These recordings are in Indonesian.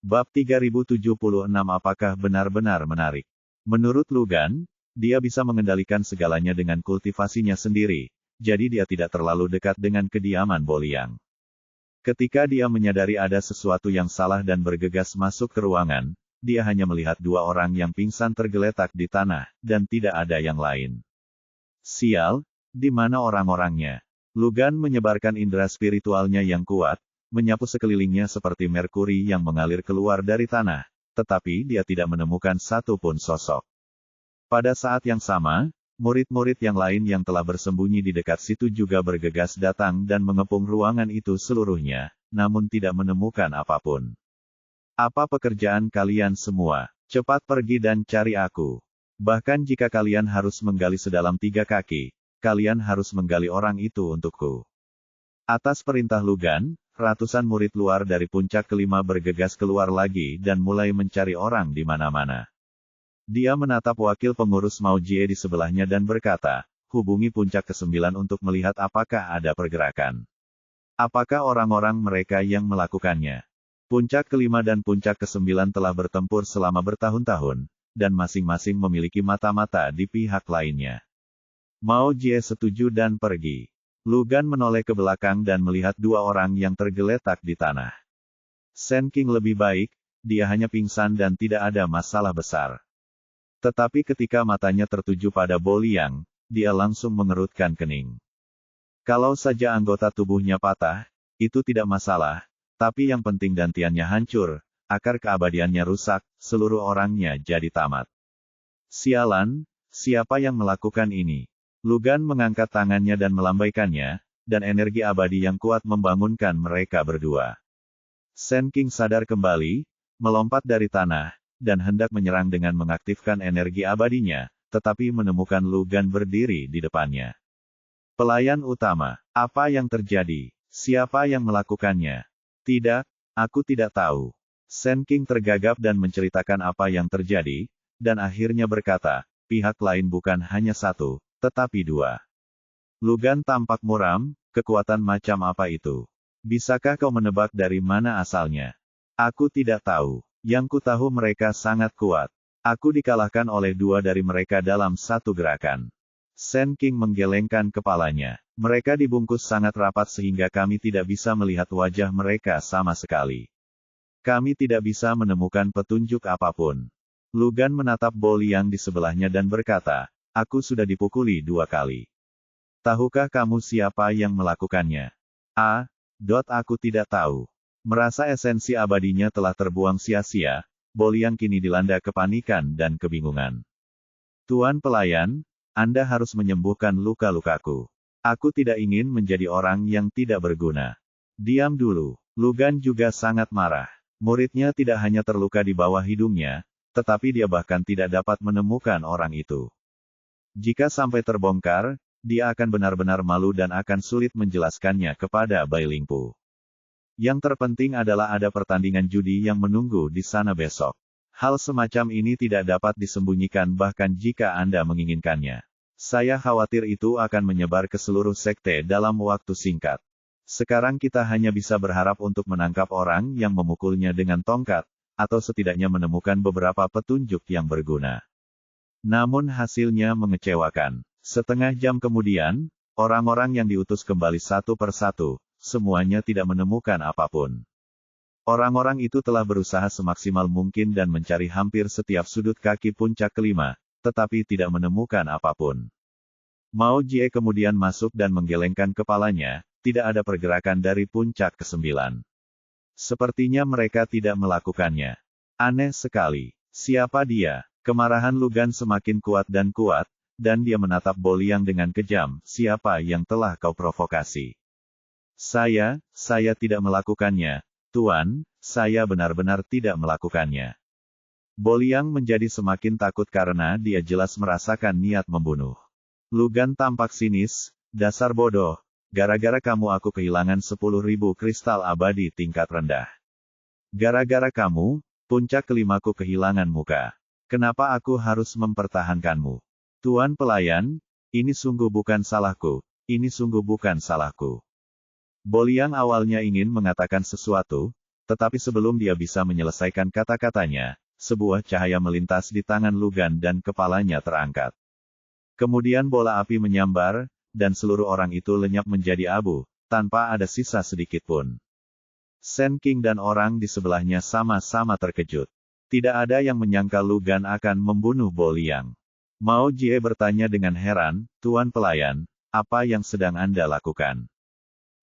Bab 3076 apakah benar-benar menarik? Menurut Lugan, dia bisa mengendalikan segalanya dengan kultivasinya sendiri, jadi dia tidak terlalu dekat dengan kediaman Boliang. Ketika dia menyadari ada sesuatu yang salah dan bergegas masuk ke ruangan, dia hanya melihat dua orang yang pingsan tergeletak di tanah, dan tidak ada yang lain. Sial, di mana orang-orangnya? Lugan menyebarkan indera spiritualnya yang kuat, menyapu sekelilingnya seperti merkuri yang mengalir keluar dari tanah, tetapi dia tidak menemukan satu pun sosok. Pada saat yang sama, murid-murid yang lain yang telah bersembunyi di dekat situ juga bergegas datang dan mengepung ruangan itu seluruhnya, namun tidak menemukan apapun. Apa pekerjaan kalian semua? Cepat pergi dan cari aku. Bahkan jika kalian harus menggali sedalam 3 kaki, kalian harus menggali orang itu untukku. Atas perintah Lugan, ratusan murid luar dari puncak kelima bergegas keluar lagi dan mulai mencari orang di mana-mana. Dia menatap wakil pengurus Mao Jie di sebelahnya dan berkata, hubungi puncak ke-9 untuk melihat apakah ada pergerakan. Apakah orang-orang mereka yang melakukannya? Puncak kelima dan puncak ke-9 telah bertempur selama bertahun-tahun, dan masing-masing memiliki mata-mata di pihak lainnya. Mao Jie setuju dan pergi. Lugan menoleh ke belakang dan melihat dua orang yang tergeletak di tanah. Sen King lebih baik, dia hanya pingsan dan tidak ada masalah besar. Tetapi ketika matanya tertuju pada Boliang, dia langsung mengerutkan kening. Kalau saja anggota tubuhnya patah, itu tidak masalah, tapi yang penting dantiannya hancur, akar keabadiannya rusak, seluruh orangnya jadi tamat. Sialan, siapa yang melakukan ini? Lugan mengangkat tangannya dan melambaikannya, dan energi abadi yang kuat membangunkan mereka berdua. Sen King sadar kembali, melompat dari tanah, dan hendak menyerang dengan mengaktifkan energi abadinya, tetapi menemukan Lugan berdiri di depannya. Pelayan utama, apa yang terjadi? Siapa yang melakukannya? Tidak, aku tidak tahu. Sen King tergagap dan menceritakan apa yang terjadi, dan akhirnya berkata, pihak lain bukan hanya satu, tetapi dua. Lugan tampak muram, kekuatan macam apa itu? Bisakah kau menebak dari mana asalnya? Aku tidak tahu. Yang ku tahu mereka sangat kuat. Aku dikalahkan oleh dua dari mereka dalam satu gerakan. Sen King menggelengkan kepalanya. Mereka dibungkus sangat rapat sehingga kami tidak bisa melihat wajah mereka sama sekali. Kami tidak bisa menemukan petunjuk apapun. Lugan menatap Boliang di sebelahnya dan berkata, aku sudah dipukuli 2 kali. Tahukah kamu siapa yang melakukannya? Aku tidak tahu. Merasa esensi abadinya telah terbuang sia-sia, Boliang kini dilanda kepanikan dan kebingungan. Tuan pelayan, Anda harus menyembuhkan luka-lukaku. Aku tidak ingin menjadi orang yang tidak berguna. Diam dulu. Lugan juga sangat marah. Muridnya tidak hanya terluka di bawah hidungnya, tetapi dia bahkan tidak dapat menemukan orang itu. Jika sampai terbongkar, dia akan benar-benar malu dan akan sulit menjelaskannya kepada Bai Lingpu. Yang terpenting adalah ada pertandingan judi yang menunggu di sana besok. Hal semacam ini tidak dapat disembunyikan bahkan jika Anda menginginkannya. Saya khawatir itu akan menyebar ke seluruh sekte dalam waktu singkat. Sekarang kita hanya bisa berharap untuk menangkap orang yang memukulnya dengan tongkat, atau setidaknya menemukan beberapa petunjuk yang berguna. Namun hasilnya mengecewakan. Setengah jam kemudian, orang-orang yang diutus kembali satu persatu, semuanya tidak menemukan apapun. Orang-orang itu telah berusaha semaksimal mungkin dan mencari hampir setiap sudut kaki puncak kelima, tetapi tidak menemukan apapun. Mao Jie kemudian masuk dan menggelengkan kepalanya, tidak ada pergerakan dari puncak ke-9. Sepertinya mereka tidak melakukannya. Aneh sekali. Siapa dia? Kemarahan Lugan semakin kuat, dan dia menatap Boliang dengan kejam, siapa yang telah kau provokasi? Saya tidak melakukannya, Tuan, saya benar-benar tidak melakukannya. Boliang menjadi semakin takut karena dia jelas merasakan niat membunuh. Lugan tampak sinis, dasar bodoh, gara-gara kamu aku kehilangan 10.000 kristal abadi tingkat rendah. Gara-gara kamu, puncak kelimaku kehilangan muka. Kenapa aku harus mempertahankanmu? Tuan pelayan, ini sungguh bukan salahku, ini sungguh bukan salahku. Boliang awalnya ingin mengatakan sesuatu, Tetapi sebelum dia bisa menyelesaikan kata-katanya, sebuah cahaya melintas di tangan Lugan dan kepalanya terangkat. Kemudian bola api menyambar, dan seluruh orang itu lenyap menjadi abu, tanpa ada sisa sedikit pun. Sand King dan orang di sebelahnya sama-sama terkejut. Tidak ada yang menyangka Lugan akan membunuh Bo Liang. Mao Jie bertanya dengan heran, "Tuan pelayan, apa yang sedang Anda lakukan?"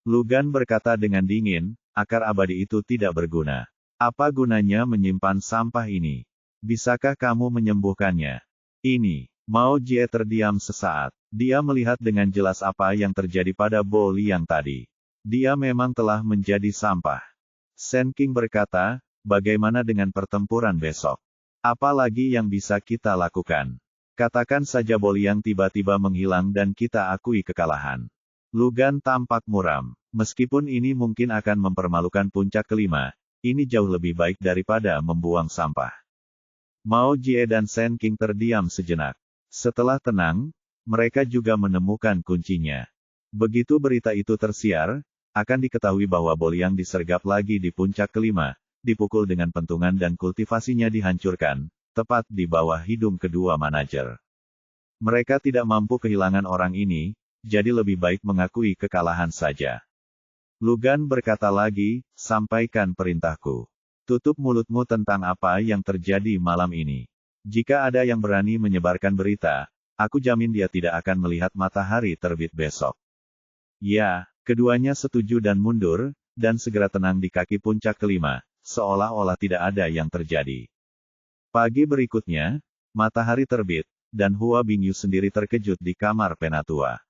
Lugan berkata dengan dingin, "Akar abadi itu tidak berguna. Apa gunanya menyimpan sampah ini? Bisakah kamu menyembuhkannya?" Ini. Mao Jie terdiam sesaat. Dia melihat dengan jelas apa yang terjadi pada Bo Liang tadi. Dia memang telah menjadi sampah. Sand King berkata, "Bagaimana dengan pertempuran besok? Apa lagi yang bisa kita lakukan? Katakan saja Bo Liang tiba-tiba menghilang dan kita akui kekalahan." Lugan tampak muram. "Meskipun ini mungkin akan mempermalukan puncak kelima, ini jauh lebih baik daripada membuang sampah." Mao Jie dan Sand King terdiam sejenak. Setelah tenang, mereka juga menemukan kuncinya. Begitu berita itu tersiar, akan diketahui bahwa Bo Liang disergap lagi di puncak kelima, dipukul dengan pentungan dan kultivasinya dihancurkan, tepat di bawah hidung kedua manajer. Mereka tidak mampu kehilangan orang ini, jadi lebih baik mengakui kekalahan saja. Lugan berkata lagi, "Sampaikan perintahku. Tutup mulutmu tentang apa yang terjadi malam ini. Jika ada yang berani menyebarkan berita, aku jamin dia tidak akan melihat matahari terbit besok." Ya, keduanya setuju dan mundur, dan segera tenang di kaki puncak kelima, seolah-olah tidak ada yang terjadi. Pagi berikutnya, matahari terbit, dan Hua Bingyu sendiri terkejut di kamar penatua.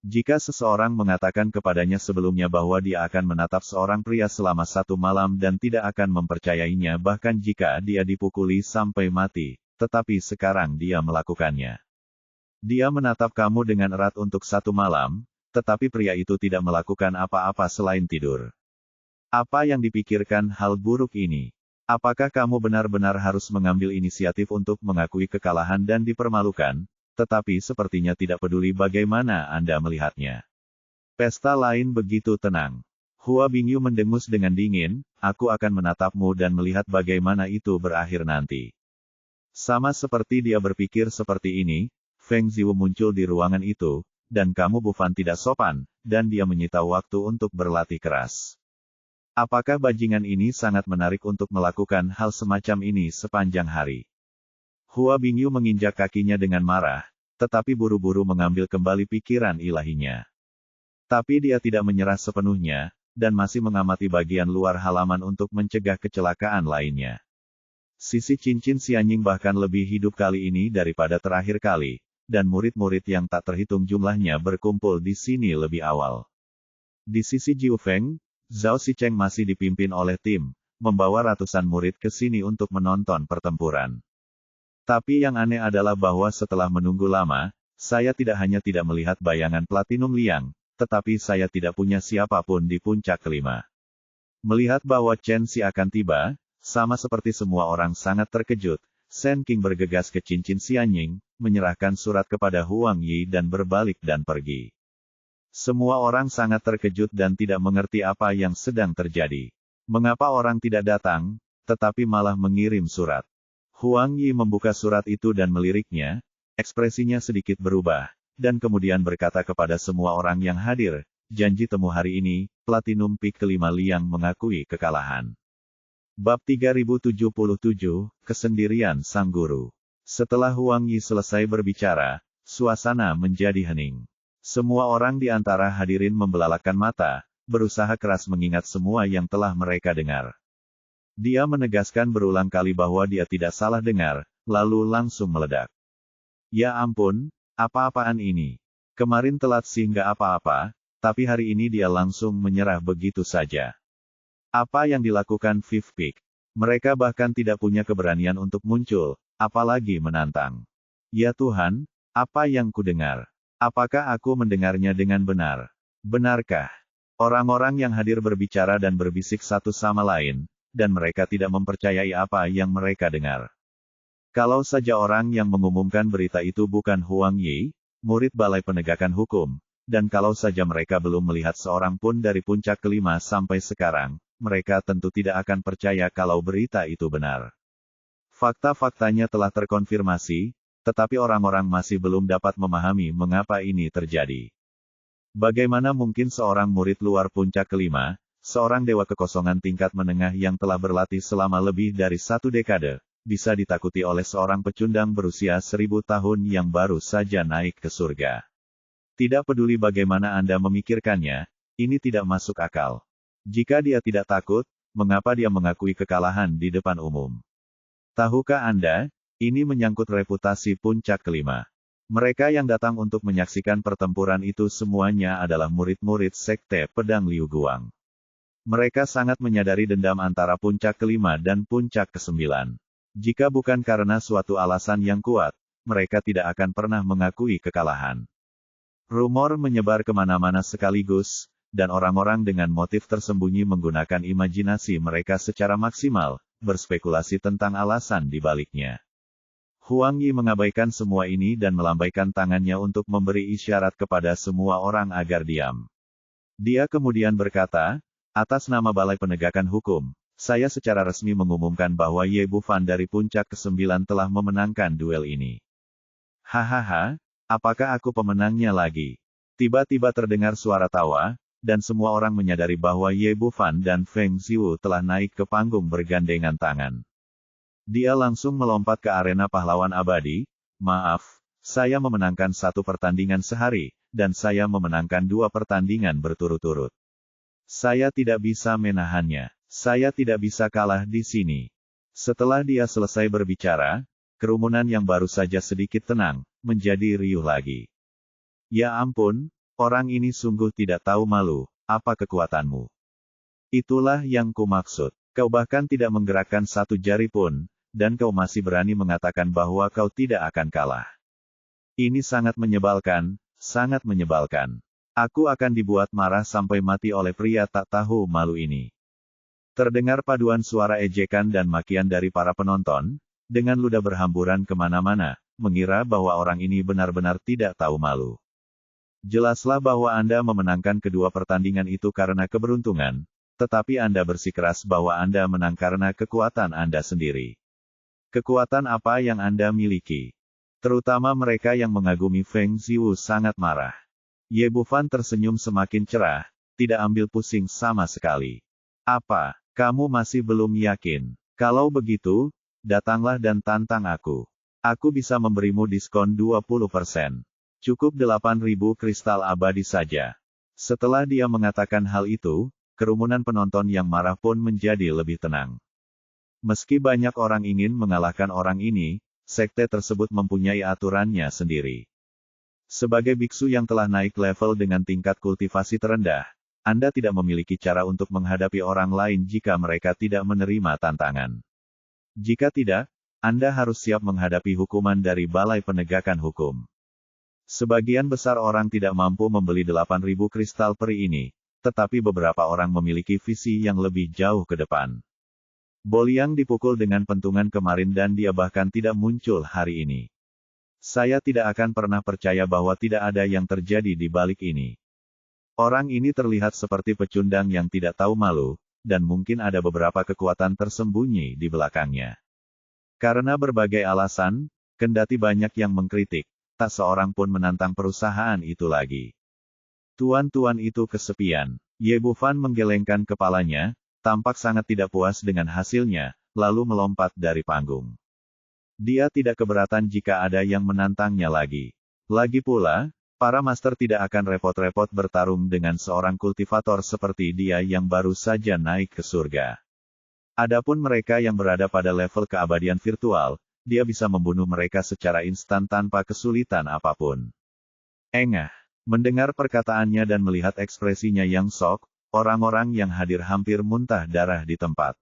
Jika seseorang mengatakan kepadanya sebelumnya bahwa dia akan menatap seorang pria selama 1 malam dan tidak akan mempercayainya bahkan jika dia dipukuli sampai mati, tetapi sekarang dia melakukannya. Dia menatap kamu dengan erat untuk 1 malam, tetapi pria itu tidak melakukan apa-apa selain tidur. Apa yang dipikirkan hal buruk ini? Apakah kamu benar-benar harus mengambil inisiatif untuk mengakui kekalahan dan dipermalukan? Tetapi sepertinya tidak peduli bagaimana Anda melihatnya. Pesta lain begitu tenang. Hua Bingyu mendengus dengan dingin, "Aku akan menatapmu dan melihat bagaimana itu berakhir nanti." Sama seperti dia berpikir seperti ini, Feng Ziwu muncul di ruangan itu, dan kamu Bufan tidak sopan, dan dia menyita waktu untuk berlatih keras. Apakah bajingan ini sangat menarik untuk melakukan hal semacam ini sepanjang hari? Hua Bingyu menginjak kakinya dengan marah, tetapi buru-buru mengambil kembali pikiran ilahinya. Tapi dia tidak menyerah sepenuhnya, dan masih mengamati bagian luar halaman untuk mencegah kecelakaan lainnya. Sisi cincin Xianying bahkan lebih hidup kali ini daripada terakhir kali, dan murid-murid yang tak terhitung jumlahnya berkumpul di sini lebih awal. Di sisi Jiu Feng, Zhao Sicheng masih dipimpin oleh tim, membawa ratusan murid ke sini untuk menonton pertempuran. Tapi yang aneh adalah bahwa setelah menunggu lama, saya tidak hanya tidak melihat bayangan Platinum Liang, tetapi saya tidak punya siapapun di puncak kelima. Melihat bahwa Chen Xi akan tiba, sama seperti semua orang sangat terkejut, Sand King bergegas ke cincin Xianying, menyerahkan surat kepada Huang Yi dan berbalik dan pergi. Semua orang sangat terkejut dan tidak mengerti apa yang sedang terjadi. Mengapa orang tidak datang, tetapi malah mengirim surat? Huang Yi membuka surat itu dan meliriknya, ekspresinya sedikit berubah, dan kemudian berkata kepada semua orang yang hadir, "Janji temu hari ini, Platinum Peak kelima Liang mengakui kekalahan." Bab 3077, Kesendirian Sang Guru. Setelah Huang Yi selesai berbicara, suasana menjadi hening. Semua orang di antara hadirin membelalakkan mata, berusaha keras mengingat semua yang telah mereka dengar. Dia menegaskan berulang kali bahwa dia tidak salah dengar, lalu langsung meledak. "Ya ampun, apa-apaan ini? Kemarin telat sehingga apa-apa, tapi hari ini dia langsung menyerah begitu saja. Apa yang dilakukan Fifth Peak? Mereka bahkan tidak punya keberanian untuk muncul, apalagi menantang. Ya Tuhan, apa yang kudengar? Apakah aku mendengarnya dengan benar? Benarkah?" Orang-orang yang hadir berbicara dan berbisik satu sama lain, dan mereka tidak mempercayai apa yang mereka dengar. Kalau saja orang yang mengumumkan berita itu bukan Huang Yi, murid Balai Penegakan Hukum, dan kalau saja mereka belum melihat seorang pun dari puncak kelima sampai sekarang, mereka tentu tidak akan percaya kalau berita itu benar. Fakta-faktanya telah terkonfirmasi, tetapi orang-orang masih belum dapat memahami mengapa ini terjadi. Bagaimana mungkin seorang murid luar puncak kelima, seorang dewa kekosongan tingkat menengah yang telah berlatih selama lebih dari 1 dekade, bisa ditakuti oleh seorang pecundang berusia 1000 tahun yang baru saja naik ke surga? Tidak peduli bagaimana Anda memikirkannya, ini tidak masuk akal. Jika dia tidak takut, mengapa dia mengakui kekalahan di depan umum? Tahukah Anda, ini menyangkut reputasi puncak kelima. Mereka yang datang untuk menyaksikan pertempuran itu semuanya adalah murid-murid Sekte Pedang Liu Guang. Mereka sangat menyadari dendam antara puncak kelima dan puncak kesembilan. Jika bukan karena suatu alasan yang kuat, mereka tidak akan pernah mengakui kekalahan. Rumor menyebar kemana-mana sekaligus, dan orang-orang dengan motif tersembunyi menggunakan imajinasi mereka secara maksimal, berspekulasi tentang alasan di baliknya. Huang Yi mengabaikan semua ini dan melambaikan tangannya untuk memberi isyarat kepada semua orang agar diam. Dia kemudian berkata, atas nama Balai Penegakan Hukum, saya secara resmi mengumumkan bahwa Ye Bufan dari puncak ke-9 telah memenangkan duel ini. Hahaha, apakah aku pemenangnya lagi? Tiba-tiba terdengar suara tawa, dan semua orang menyadari bahwa Ye Bufan dan Feng Ziwu telah naik ke panggung bergandengan tangan. Dia langsung melompat ke arena pahlawan abadi. Maaf, saya memenangkan 1 pertandingan sehari, dan saya memenangkan 2 pertandingan berturut-turut. Saya tidak bisa menahannya. Saya tidak bisa kalah di sini. Setelah dia selesai berbicara, kerumunan yang baru saja sedikit tenang, menjadi riuh lagi. Ya ampun, orang ini sungguh tidak tahu malu. Apa kekuatanmu? Itulah yang kumaksud. Kau bahkan tidak menggerakkan 1 jari pun, dan kau masih berani mengatakan bahwa kau tidak akan kalah. Ini sangat menyebalkan, sangat menyebalkan. Aku akan dibuat marah sampai mati oleh pria tak tahu malu ini. Terdengar paduan suara ejekan dan makian dari para penonton, dengan ludah berhamburan kemana-mana, mengira bahwa orang ini benar-benar tidak tahu malu. Jelaslah bahwa Anda memenangkan kedua pertandingan itu karena keberuntungan, tetapi Anda bersikeras bahwa Anda menang karena kekuatan Anda sendiri. Kekuatan apa yang Anda miliki? Terutama mereka yang mengagumi Feng Ziwu sangat marah. Ye Bufan tersenyum semakin cerah, tidak ambil pusing sama sekali. Apa, kamu masih belum yakin? Kalau begitu, datanglah dan tantang aku. Aku bisa memberimu diskon 20%. Cukup 8.000 kristal abadi saja. Setelah dia mengatakan hal itu, kerumunan penonton yang marah pun menjadi lebih tenang. Meski banyak orang ingin mengalahkan orang ini, sekte tersebut mempunyai aturannya sendiri. Sebagai biksu yang telah naik level dengan tingkat kultivasi terendah, Anda tidak memiliki cara untuk menghadapi orang lain jika mereka tidak menerima tantangan. Jika tidak, Anda harus siap menghadapi hukuman dari Balai Penegakan Hukum. Sebagian besar orang tidak mampu membeli 8.000 kristal peri ini, tetapi beberapa orang memiliki visi yang lebih jauh ke depan. Boliang dipukul dengan pentungan kemarin dan dia bahkan tidak muncul hari ini. Saya tidak akan pernah percaya bahwa tidak ada yang terjadi di balik ini. Orang ini terlihat seperti pecundang yang tidak tahu malu, dan mungkin ada beberapa kekuatan tersembunyi di belakangnya. Karena berbagai alasan, kendati banyak yang mengkritik, tak seorang pun menantang perusahaan itu lagi. Tuan-tuan itu kesepian. Ye Bufan menggelengkan kepalanya, tampak sangat tidak puas dengan hasilnya, lalu melompat dari panggung. Dia tidak keberatan jika ada yang menantangnya lagi. Lagi pula, para master tidak akan repot-repot bertarung dengan seorang kultivator seperti dia yang baru saja naik ke surga. Adapun mereka yang berada pada level keabadian virtual, dia bisa membunuh mereka secara instan tanpa kesulitan apapun. Engah. Mendengar perkataannya dan melihat ekspresinya yang sok, orang-orang yang hadir hampir muntah darah di tempat.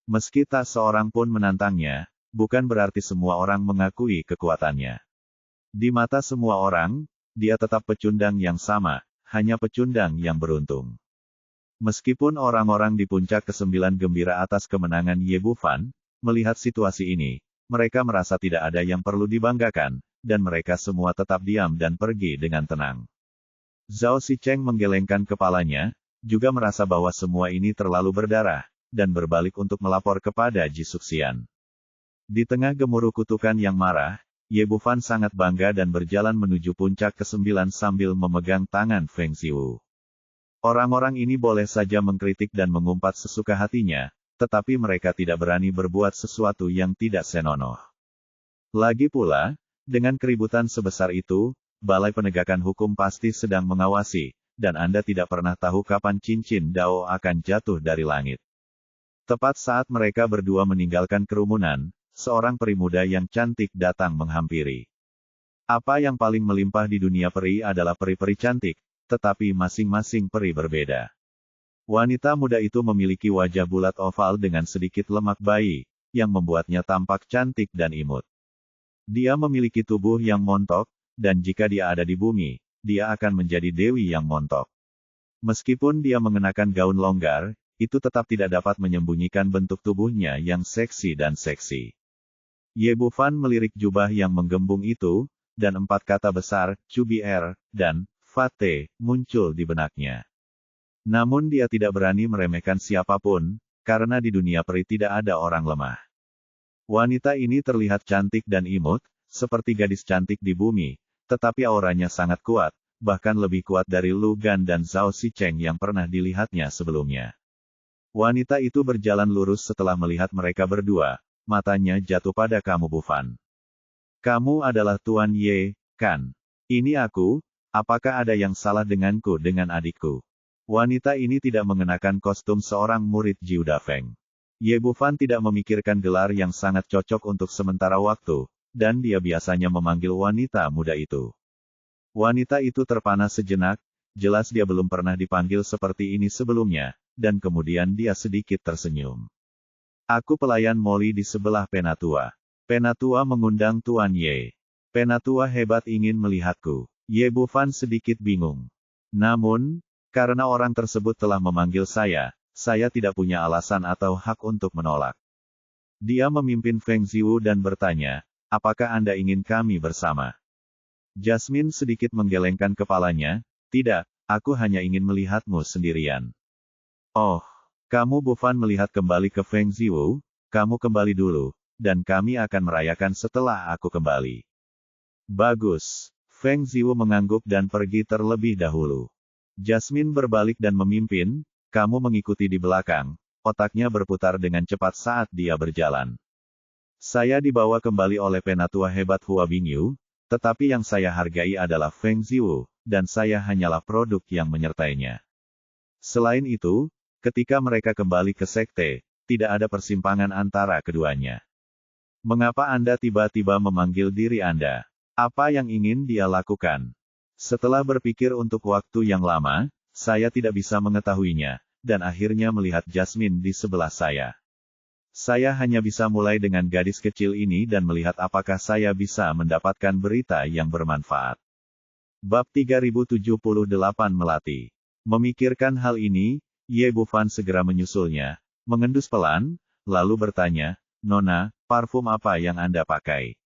Meski tak seorang pun menantangnya, bukan berarti semua orang mengakui kekuatannya. Di mata semua orang, dia tetap pecundang yang sama, hanya pecundang yang beruntung. Meskipun orang-orang di puncak ke-9 gembira atas kemenangan Ye Bufan, melihat situasi ini, mereka merasa tidak ada yang perlu dibanggakan, dan mereka semua tetap diam dan pergi dengan tenang. Zhao Sicheng menggelengkan kepalanya, juga merasa bahwa semua ini terlalu berdarah, dan berbalik untuk melapor kepada Jisuxian. Di tengah gemuruh kutukan yang marah, Ye Bufan sangat bangga dan berjalan menuju puncak ke-9 sambil memegang tangan Feng Ziwu. Orang-orang ini boleh saja mengkritik dan mengumpat sesuka hatinya, tetapi mereka tidak berani berbuat sesuatu yang tidak senonoh. Lagi pula, dengan keributan sebesar itu, Balai Penegakan Hukum pasti sedang mengawasi, dan Anda tidak pernah tahu kapan cincin Dao akan jatuh dari langit. Tepat saat mereka berdua meninggalkan kerumunan, seorang peri muda yang cantik datang menghampiri. Apa yang paling melimpah di dunia peri adalah peri-peri cantik, tetapi masing-masing peri berbeda. Wanita muda itu memiliki wajah bulat oval dengan sedikit lemak bayi, yang membuatnya tampak cantik dan imut. Dia memiliki tubuh yang montok, dan jika dia ada di bumi, dia akan menjadi dewi yang montok. Meskipun dia mengenakan gaun longgar, itu tetap tidak dapat menyembunyikan bentuk tubuhnya yang seksi dan seksi. Ye Bufan melirik jubah yang menggembung itu, dan 4 kata besar, Cubier, dan Fate, muncul di benaknya. Namun dia tidak berani meremehkan siapapun, karena di dunia peri tidak ada orang lemah. Wanita ini terlihat cantik dan imut, seperti gadis cantik di bumi, tetapi auranya sangat kuat, bahkan lebih kuat dari Lu Gan dan Zhao Sicheng yang pernah dilihatnya sebelumnya. Wanita itu berjalan lurus setelah melihat mereka berdua, matanya jatuh pada kamu Bufan. Kamu adalah Tuan Ye, kan? Ini aku, apakah ada yang salah denganku dengan adikku? Wanita ini tidak mengenakan kostum seorang murid Jiu Dafeng. Ye Bufan tidak memikirkan gelar yang sangat cocok untuk sementara waktu, dan dia biasanya memanggil wanita muda itu. Wanita itu terpana sejenak, jelas dia belum pernah dipanggil seperti ini sebelumnya, dan kemudian dia sedikit tersenyum. Aku pelayan Molly di sebelah Penatua. Penatua mengundang Tuan Ye. Penatua hebat ingin melihatku. Ye Bufan sedikit bingung. Namun, karena orang tersebut telah memanggil saya tidak punya alasan atau hak untuk menolak. Dia memimpin Feng Ziwu dan bertanya, apakah Anda ingin kami bersama? Jasmine sedikit menggelengkan kepalanya, tidak, aku hanya ingin melihatmu sendirian. Oh, kamu Bufan melihat kembali ke Feng Ziwu, kamu kembali dulu, dan kami akan merayakan setelah aku kembali. Bagus. Feng Ziwu mengangguk dan pergi terlebih dahulu. Jasmine berbalik dan memimpin, kamu mengikuti di belakang, otaknya berputar dengan cepat saat dia berjalan. Saya dibawa kembali oleh penatua hebat Hua Bingyu, tetapi yang saya hargai adalah Feng Ziwu, dan saya hanyalah produk yang menyertainya. Selain itu, ketika mereka kembali ke sekte, tidak ada persimpangan antara keduanya. Mengapa Anda tiba-tiba memanggil diri Anda? Apa yang ingin dia lakukan? Setelah berpikir untuk waktu yang lama, saya tidak bisa mengetahuinya, dan akhirnya melihat Jasmine di sebelah saya. Saya hanya bisa mulai dengan gadis kecil ini dan melihat apakah saya bisa mendapatkan berita yang bermanfaat. Bab 3078 Melati. Memikirkan hal ini, Ye Bufan segera menyusulnya, mengendus pelan, lalu bertanya, Nona, parfum apa yang Anda pakai?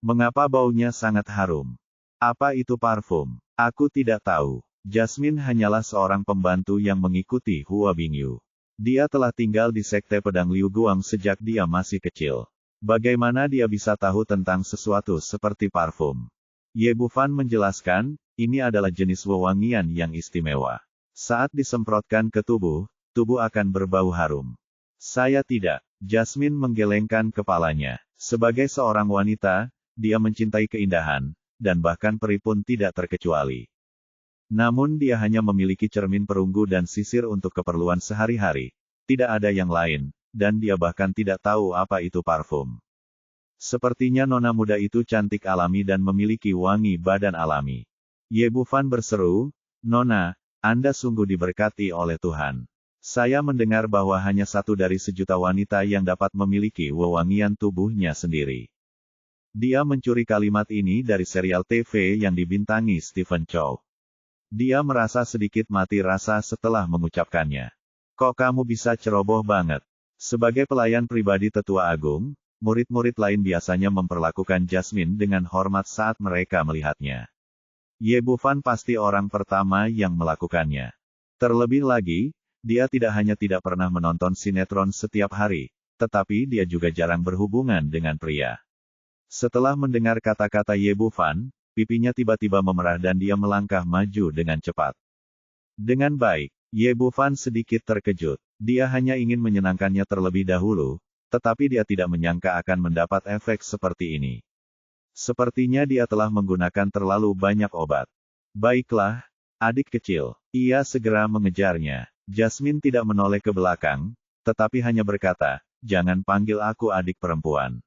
Mengapa baunya sangat harum? Apa itu parfum? Aku tidak tahu. Jasmine hanyalah seorang pembantu yang mengikuti Hua Bingyu. Dia telah tinggal di sekte pedang Liu Guang sejak dia masih kecil. Bagaimana dia bisa tahu tentang sesuatu seperti parfum? Ye Bufan menjelaskan, ini adalah jenis wewangian yang istimewa. Saat disemprotkan ke tubuh, tubuh akan berbau harum. Saya tidak. Jasmine menggelengkan kepalanya. Sebagai seorang wanita, dia mencintai keindahan, dan bahkan peri pun tidak terkecuali. Namun dia hanya memiliki cermin perunggu dan sisir untuk keperluan sehari-hari. Tidak ada yang lain, dan dia bahkan tidak tahu apa itu parfum. Sepertinya nona muda itu cantik alami dan memiliki wangi badan alami. Ye Bufan berseru, Nona, Anda sungguh diberkati oleh Tuhan. Saya mendengar bahwa hanya satu dari sejuta wanita yang dapat memiliki wewangian tubuhnya sendiri. Dia mencuri kalimat ini dari serial TV yang dibintangi Stephen Chow. Dia merasa sedikit mati rasa setelah mengucapkannya. Kok kamu bisa ceroboh banget? Sebagai pelayan pribadi Tetua Agung, murid-murid lain biasanya memperlakukan Jasmine dengan hormat saat mereka melihatnya. Ye Bufan pasti orang pertama yang melakukannya. Terlebih lagi, dia tidak hanya tidak pernah menonton sinetron setiap hari, tetapi dia juga jarang berhubungan dengan pria. Setelah mendengar kata-kata Ye Bufan, pipinya tiba-tiba memerah dan dia melangkah maju dengan cepat. Dengan baik, Ye Bufan sedikit terkejut. Dia hanya ingin menyenangkannya terlebih dahulu, tetapi dia tidak menyangka akan mendapat efek seperti ini. Sepertinya dia telah menggunakan terlalu banyak obat. Baiklah, adik kecil. Ia segera mengejarnya. Jasmine tidak menoleh ke belakang, tetapi hanya berkata, "Jangan panggil aku adik perempuan."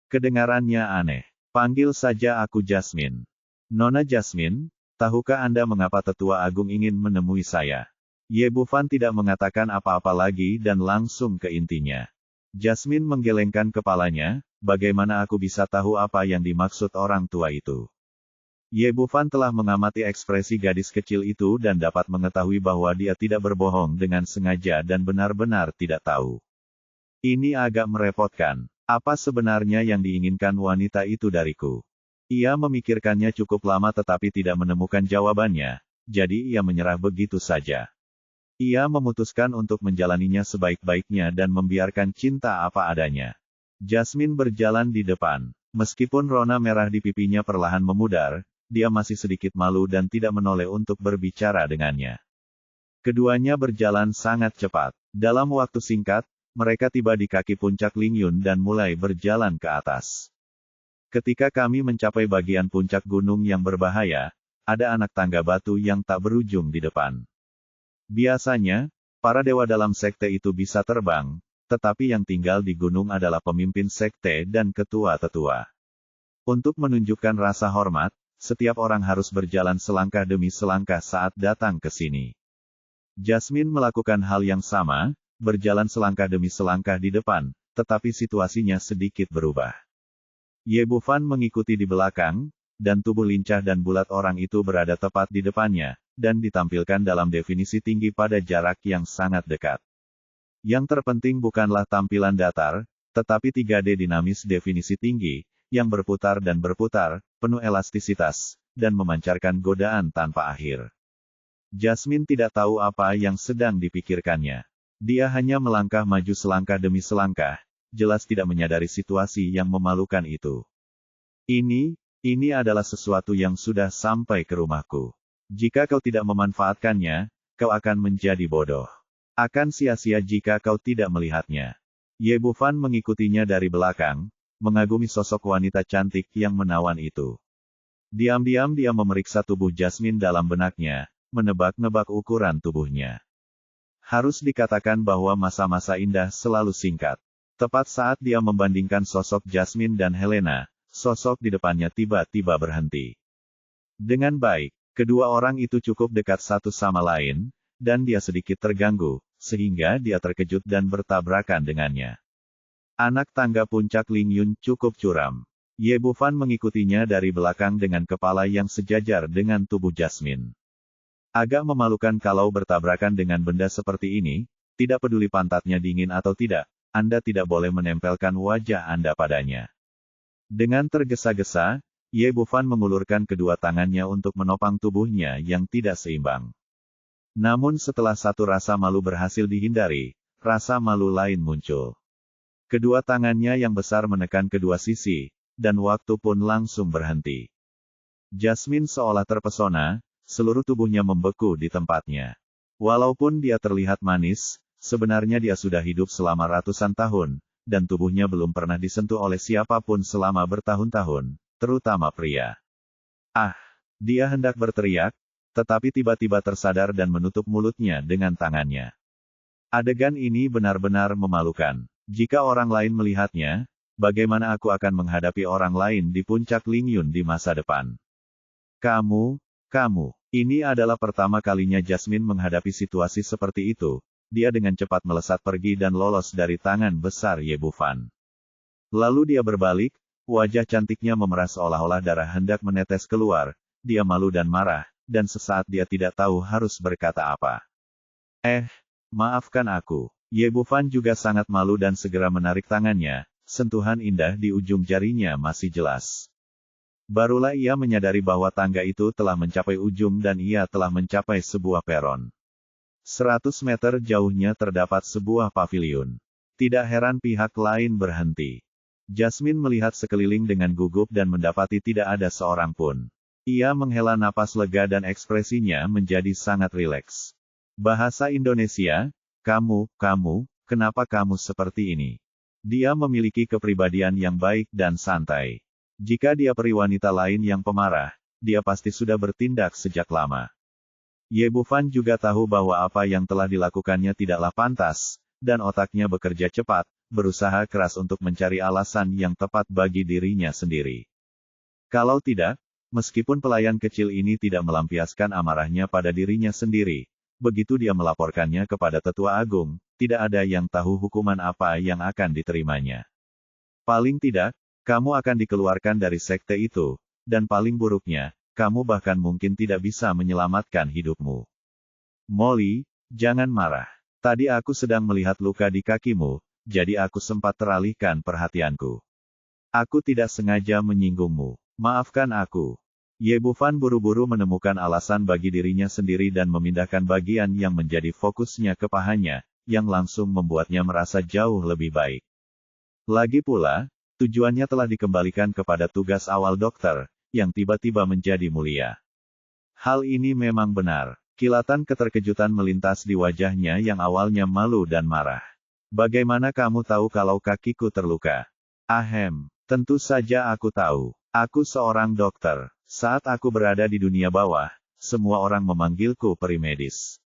Kedengarannya aneh. "Panggil saja aku Jasmine." "Nona Jasmine, tahukah Anda mengapa Tetua Agung ingin menemui saya?" Ye Bufan tidak mengatakan apa-apa lagi dan langsung ke intinya. Jasmine menggelengkan kepalanya, "Bagaimana aku bisa tahu apa yang dimaksud orang tua itu?" Ye Bufan telah mengamati ekspresi gadis kecil itu dan dapat mengetahui bahwa dia tidak berbohong dengan sengaja dan benar-benar tidak tahu. Ini agak merepotkan. Apa sebenarnya yang diinginkan wanita itu dariku? Ia memikirkannya cukup lama tetapi tidak menemukan jawabannya, jadi ia menyerah begitu saja. Ia memutuskan untuk menjalaninya sebaik-baiknya dan membiarkan cinta apa adanya. Jasmine berjalan di depan. Meskipun rona merah di pipinya perlahan memudar, dia masih sedikit malu dan tidak menoleh untuk berbicara dengannya. Keduanya berjalan sangat cepat. Dalam waktu singkat, mereka tiba di kaki puncak Lingyun dan mulai berjalan ke atas. Ketika kami mencapai bagian puncak gunung yang berbahaya, ada anak tangga batu yang tak berujung di depan. Biasanya, para dewa dalam sekte itu bisa terbang, tetapi yang tinggal di gunung adalah pemimpin sekte dan ketua-tetua. Untuk menunjukkan rasa hormat, setiap orang harus berjalan selangkah demi selangkah saat datang ke sini. Jasmine melakukan hal yang sama, berjalan selangkah demi selangkah di depan, tetapi situasinya sedikit berubah. Ye Bufan mengikuti di belakang, dan tubuh lincah dan bulat orang itu berada tepat di depannya, dan ditampilkan dalam definisi tinggi pada jarak yang sangat dekat. Yang terpenting bukanlah tampilan datar, tetapi 3D dinamis definisi tinggi, yang berputar dan berputar, penuh elastisitas, dan memancarkan godaan tanpa akhir. Jasmine tidak tahu apa yang sedang dipikirkannya. Dia hanya melangkah maju selangkah demi selangkah, jelas tidak menyadari situasi yang memalukan itu. Ini adalah sesuatu yang sudah sampai ke rumahku. Jika kau tidak memanfaatkannya, kau akan menjadi bodoh. Akan sia-sia jika kau tidak melihatnya. Ye Bufan mengikutinya dari belakang, mengagumi sosok wanita cantik yang menawan itu. Diam-diam dia memeriksa tubuh Jasmine dalam benaknya, menebak-nebak ukuran tubuhnya. Harus dikatakan bahwa masa-masa indah selalu singkat. Tepat saat dia membandingkan sosok Jasmine dan Helena, sosok di depannya tiba-tiba berhenti. Dengan baik, kedua orang itu cukup dekat satu sama lain, dan dia sedikit terganggu, sehingga dia terkejut dan bertabrakan dengannya. Anak tangga puncak Lingyun cukup curam. Ye Bufan mengikutinya dari belakang dengan kepala yang sejajar dengan tubuh Jasmine. Agak memalukan kalau bertabrakan dengan benda seperti ini, tidak peduli pantatnya dingin atau tidak, Anda tidak boleh menempelkan wajah Anda padanya. Dengan tergesa-gesa, Ye Bufan mengulurkan kedua tangannya untuk menopang tubuhnya yang tidak seimbang. Namun setelah satu rasa malu berhasil dihindari, rasa malu lain muncul. Kedua tangannya yang besar menekan kedua sisi, dan waktu pun langsung berhenti. Jasmine seolah terpesona, seluruh tubuhnya membeku di tempatnya. Walaupun dia terlihat manis, sebenarnya dia sudah hidup selama ratusan tahun, dan tubuhnya belum pernah disentuh oleh siapapun selama bertahun-tahun, terutama pria. Ah! Dia hendak berteriak, tetapi tiba-tiba tersadar dan menutup mulutnya dengan tangannya. Adegan ini benar-benar memalukan. Jika orang lain melihatnya, bagaimana aku akan menghadapi orang lain di puncak Lingyun di masa depan? Kamu, ini adalah pertama kalinya Jasmine menghadapi situasi seperti itu. Dia dengan cepat melesat pergi dan lolos dari tangan besar Ye Bufan. Lalu dia berbalik, wajah cantiknya memerah seolah-olah darah hendak menetes keluar. Dia malu dan marah, dan sesaat dia tidak tahu harus berkata apa. Maafkan aku. Ye Bufan juga sangat malu dan segera menarik tangannya, sentuhan indah di ujung jarinya masih jelas. Barulah ia menyadari bahwa tangga itu telah mencapai ujung dan ia telah mencapai sebuah peron. 100 meter jauhnya terdapat sebuah paviliun. Tidak heran pihak lain berhenti. Jasmine melihat sekeliling dengan gugup dan mendapati tidak ada seorang pun. Ia menghela napas lega dan ekspresinya menjadi sangat rileks. Bahasa Indonesia, kamu, kenapa kamu seperti ini? Dia memiliki kepribadian yang baik dan santai. Jika dia peri wanita lain yang pemarah, dia pasti sudah bertindak sejak lama. Ye Bufan juga tahu bahwa apa yang telah dilakukannya tidaklah pantas, dan otaknya bekerja cepat, berusaha keras untuk mencari alasan yang tepat bagi dirinya sendiri. Kalau tidak, meskipun pelayan kecil ini tidak melampiaskan amarahnya pada dirinya sendiri, begitu dia melaporkannya kepada Tetua Agung, tidak ada yang tahu hukuman apa yang akan diterimanya. Paling tidak, kamu akan dikeluarkan dari sekte itu, dan paling buruknya, kamu bahkan mungkin tidak bisa menyelamatkan hidupmu. Molly, jangan marah. Tadi aku sedang melihat luka di kakimu, jadi aku sempat teralihkan perhatianku. Aku tidak sengaja menyinggungmu. Maafkan aku. Ye Bufan buru-buru menemukan alasan bagi dirinya sendiri dan memindahkan bagian yang menjadi fokusnya ke pahanya, yang langsung membuatnya merasa jauh lebih baik. Lagi pula, tujuannya telah dikembalikan kepada tugas awal dokter, yang tiba-tiba menjadi mulia. Hal ini memang benar. Kilatan keterkejutan melintas di wajahnya yang awalnya malu dan marah. Bagaimana kamu tahu kalau kakiku terluka? Ahem, tentu saja aku tahu. Aku seorang dokter. Saat aku berada di dunia bawah, semua orang memanggilku peri medis.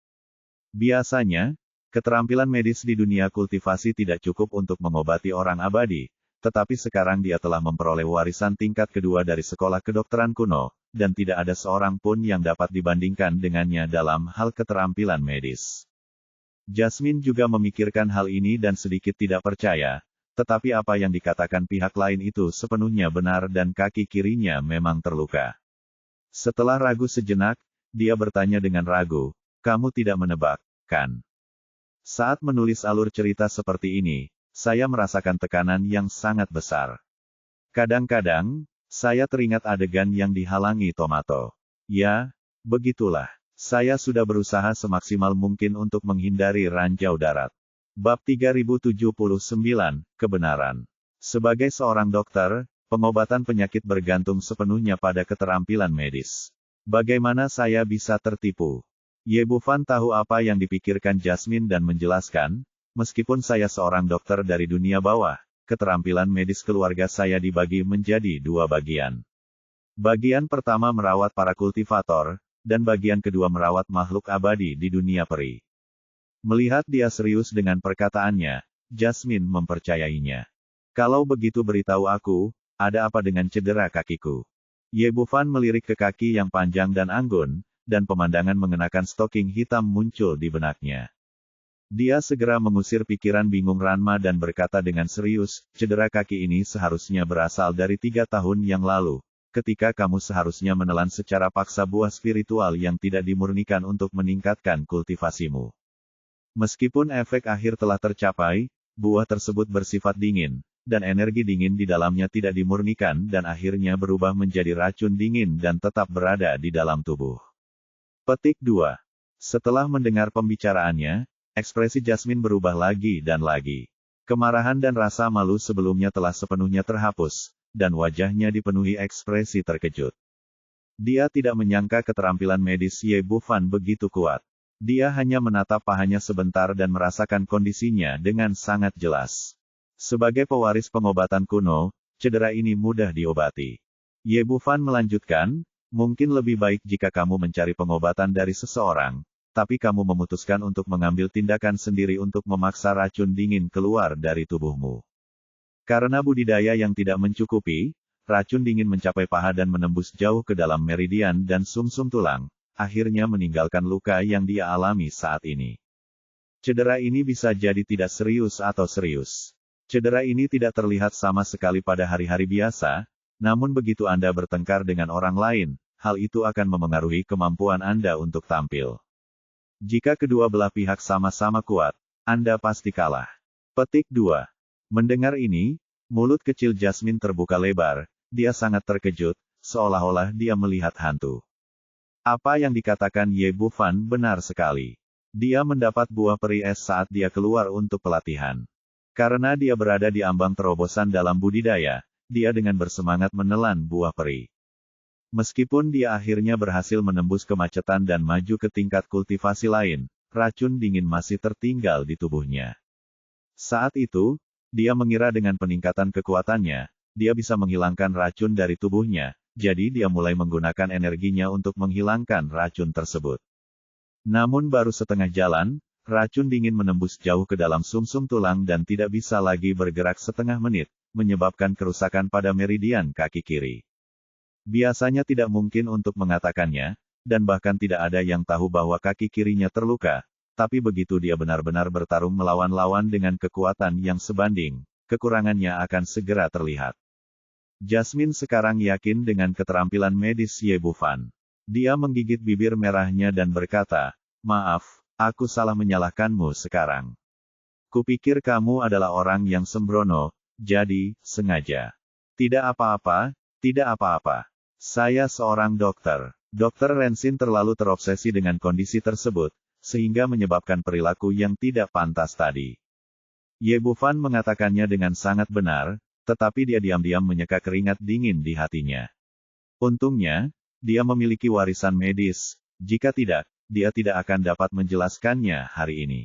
Biasanya, keterampilan medis di dunia kultivasi tidak cukup untuk mengobati orang abadi, tetapi sekarang dia telah memperoleh warisan tingkat kedua dari sekolah kedokteran kuno, dan tidak ada seorang pun yang dapat dibandingkan dengannya dalam hal keterampilan medis. Jasmine juga memikirkan hal ini dan sedikit tidak percaya, tetapi apa yang dikatakan pihak lain itu sepenuhnya benar dan kaki kirinya memang terluka. Setelah ragu sejenak, dia bertanya dengan ragu, kamu tidak menebak, kan? Saat menulis alur cerita seperti ini, saya merasakan tekanan yang sangat besar. Kadang-kadang, saya teringat adegan yang dihalangi tomato. Ya, begitulah. Saya sudah berusaha semaksimal mungkin untuk menghindari ranjau darat. Bab 3079, Kebenaran. Sebagai seorang dokter, pengobatan penyakit bergantung sepenuhnya pada keterampilan medis. Bagaimana saya bisa tertipu? Ye Bufan tahu apa yang dipikirkan Jasmine dan menjelaskan, meskipun saya seorang dokter dari dunia bawah, keterampilan medis keluarga saya dibagi menjadi dua bagian. Bagian pertama merawat para kultivator, dan bagian kedua merawat makhluk abadi di dunia peri. Melihat dia serius dengan perkataannya, Jasmine mempercayainya. Kalau begitu beritahu aku, ada apa dengan cedera kakiku? Ye Bufan melirik ke kaki yang panjang dan anggun, dan pemandangan mengenakan stoking hitam muncul di benaknya. Dia segera mengusir pikiran bingung Ranma dan berkata dengan serius, cedera kaki ini seharusnya berasal dari 3 tahun yang lalu, ketika kamu seharusnya menelan secara paksa buah spiritual yang tidak dimurnikan untuk meningkatkan kultivasimu. Meskipun efek akhir telah tercapai, buah tersebut bersifat dingin, dan energi dingin di dalamnya tidak dimurnikan dan akhirnya berubah menjadi racun dingin dan tetap berada di dalam tubuh. Petik 2. Setelah mendengar pembicaraannya, ekspresi Jasmine berubah lagi dan lagi. Kemarahan dan rasa malu sebelumnya telah sepenuhnya terhapus, dan wajahnya dipenuhi ekspresi terkejut. Dia tidak menyangka keterampilan medis Ye Bufan begitu kuat. Dia hanya menatap pahanya sebentar dan merasakan kondisinya dengan sangat jelas. Sebagai pewaris pengobatan kuno, cedera ini mudah diobati. Ye Bufan melanjutkan, mungkin lebih baik jika kamu mencari pengobatan dari seseorang, tapi kamu memutuskan untuk mengambil tindakan sendiri untuk memaksa racun dingin keluar dari tubuhmu. Karena budidaya yang tidak mencukupi, racun dingin mencapai paha dan menembus jauh ke dalam meridian dan sumsum tulang, akhirnya meninggalkan luka yang dia alami saat ini. Cedera ini bisa jadi tidak serius atau serius. Cedera ini tidak terlihat sama sekali pada hari-hari biasa, namun begitu Anda bertengkar dengan orang lain, hal itu akan memengaruhi kemampuan Anda untuk tampil. Jika kedua belah pihak sama-sama kuat, Anda pasti kalah. Petik 2. Mendengar ini, mulut kecil Jasmine terbuka lebar, dia sangat terkejut, seolah-olah dia melihat hantu. Apa yang dikatakan Ye Bufan benar sekali. Dia mendapat buah peri es saat dia keluar untuk pelatihan. Karena dia berada di ambang terobosan dalam budidaya, dia dengan bersemangat menelan buah peri. Meskipun dia akhirnya berhasil menembus kemacetan dan maju ke tingkat kultivasi lain, racun dingin masih tertinggal di tubuhnya. Saat itu, dia mengira dengan peningkatan kekuatannya, dia bisa menghilangkan racun dari tubuhnya, jadi dia mulai menggunakan energinya untuk menghilangkan racun tersebut. Namun baru setengah jalan, racun dingin menembus jauh ke dalam sumsum tulang dan tidak bisa lagi bergerak setengah menit, menyebabkan kerusakan pada meridian kaki kiri. Biasanya tidak mungkin untuk mengatakannya, dan bahkan tidak ada yang tahu bahwa kaki kirinya terluka, tapi begitu dia benar-benar bertarung melawan lawan dengan kekuatan yang sebanding, kekurangannya akan segera terlihat. Jasmine sekarang yakin dengan keterampilan medis Ye Bufan. Dia menggigit bibir merahnya dan berkata, "Maaf, aku salah menyalahkanmu sekarang. Kupikir kamu adalah orang yang sembrono, jadi, sengaja. Tidak apa-apa, tidak apa-apa. Saya seorang dokter." Dr. Rensin terlalu terobsesi dengan kondisi tersebut, sehingga menyebabkan perilaku yang tidak pantas tadi. Ye Bufan mengatakannya dengan sangat benar, tetapi dia diam-diam menyeka keringat dingin di hatinya. Untungnya, dia memiliki warisan medis, jika tidak, dia tidak akan dapat menjelaskannya hari ini.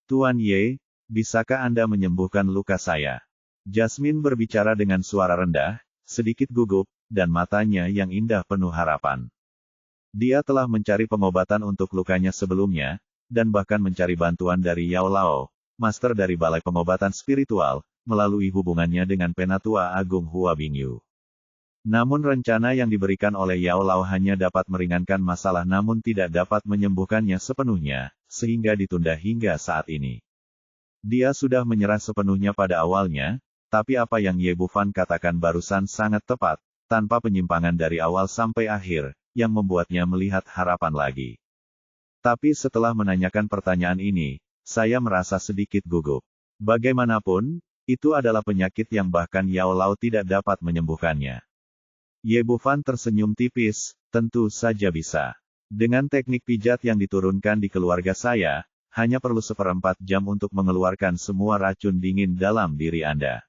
Tuan Ye, bisakah Anda menyembuhkan luka saya? Jasmine berbicara dengan suara rendah, sedikit gugup, dan matanya yang indah penuh harapan. Dia telah mencari pengobatan untuk lukanya sebelumnya, dan bahkan mencari bantuan dari Yao Lao, master dari Balai Pengobatan Spiritual, melalui hubungannya dengan Penatua Agung Hua Bingyu. Namun rencana yang diberikan oleh Yao Lao hanya dapat meringankan masalah namun tidak dapat menyembuhkannya sepenuhnya, sehingga ditunda hingga saat ini. Dia sudah menyerah sepenuhnya pada awalnya, tapi apa yang Ye Bufan katakan barusan sangat tepat, tanpa penyimpangan dari awal sampai akhir, yang membuatnya melihat harapan lagi. Tapi setelah menanyakan pertanyaan ini, saya merasa sedikit gugup. Bagaimanapun, itu adalah penyakit yang bahkan Yao Lao tidak dapat menyembuhkannya. Ye Bufan tersenyum tipis, tentu saja bisa. Dengan teknik pijat yang diturunkan di keluarga saya, hanya perlu 1/4 jam untuk mengeluarkan semua racun dingin dalam diri Anda.